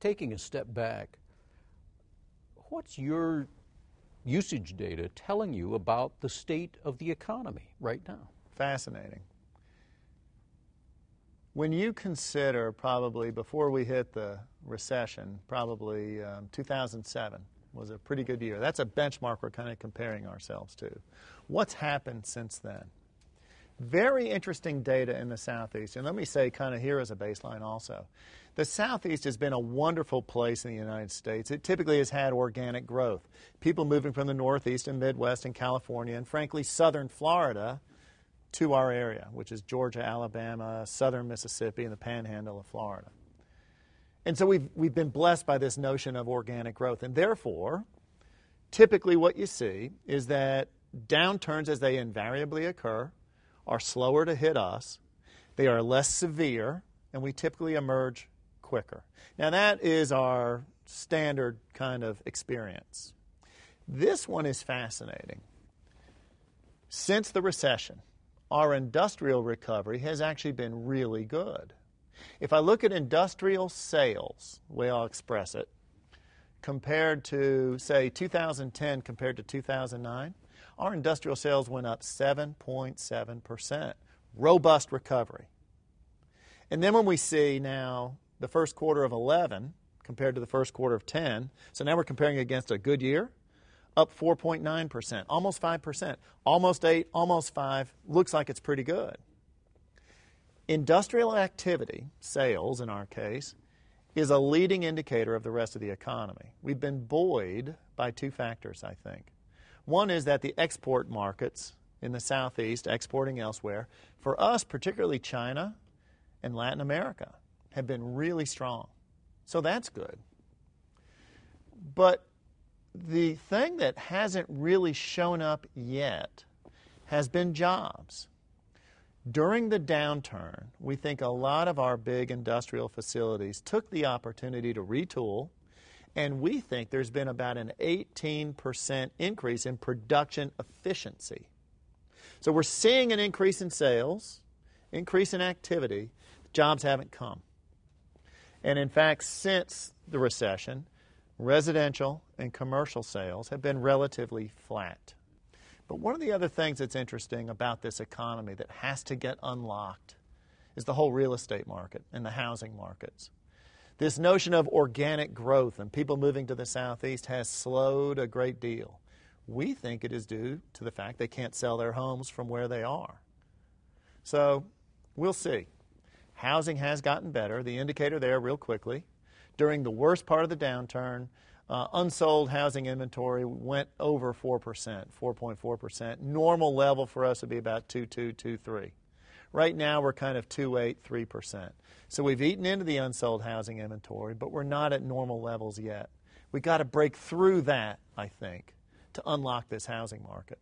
taking a step back, what's your usage data telling you about the state of the economy right now? Fascinating. When you consider probably before we hit the recession, probably 2007 was a pretty good year. That's a benchmark we're kind of comparing ourselves to. What's happened since then? Very interesting data in the Southeast. And let me say kind of here as a baseline also. The Southeast has been a wonderful place in the United States. It typically has had organic growth. People moving from the Northeast and Midwest and California and, frankly, southern Florida to our area, which is Georgia, Alabama, southern Mississippi, and the panhandle of Florida. And so we've been blessed by this notion of organic growth. And therefore, typically what you see is that downturns, as they invariably occur, are slower to hit us. They are less severe, and we typically emerge quicker. Now, that is our standard kind of experience. This one is fascinating. Since the recession, our industrial recovery has actually been really good. If I look at industrial sales, the way I'll express it, compared to, say, 2010 compared to 2009, our industrial sales went up 7.7%. Robust recovery. And then when we see now the first quarter of 11 compared to the first quarter of 10, so now we're comparing against a good year, up 4.9%, almost 5%, almost 8, almost 5, looks like it's pretty good. Industrial activity, sales in our case, is a leading indicator of the rest of the economy. We've been buoyed by two factors, I think. One is that the export markets in the Southeast, exporting elsewhere, for us, particularly China and Latin America, have been really strong. So that's good. But the thing that hasn't really shown up yet has been jobs. During the downturn, we think a lot of our big industrial facilities took the opportunity to retool, and we think there's been about an 18% increase in production efficiency. So we're seeing an increase in sales, increase in activity. Jobs haven't come. And in fact, since the recession, residential and commercial sales have been relatively flat. But one of the other things that's interesting about this economy that has to get unlocked is the whole real estate market and the housing markets. This notion of organic growth and people moving to the Southeast has slowed a great deal. We think it is due to the fact they can't sell their homes from where they are. So we'll see. Housing has gotten better. The indicator there real quickly. During the worst part of the downturn, unsold housing inventory went over 4%, 4.4%. Normal level for us would be about 2.2, 2.3. Right now we're kind of 2.8, 3%. So we've eaten into the unsold housing inventory, but we're not at normal levels yet. We've got to break through that, I think, to unlock this housing market.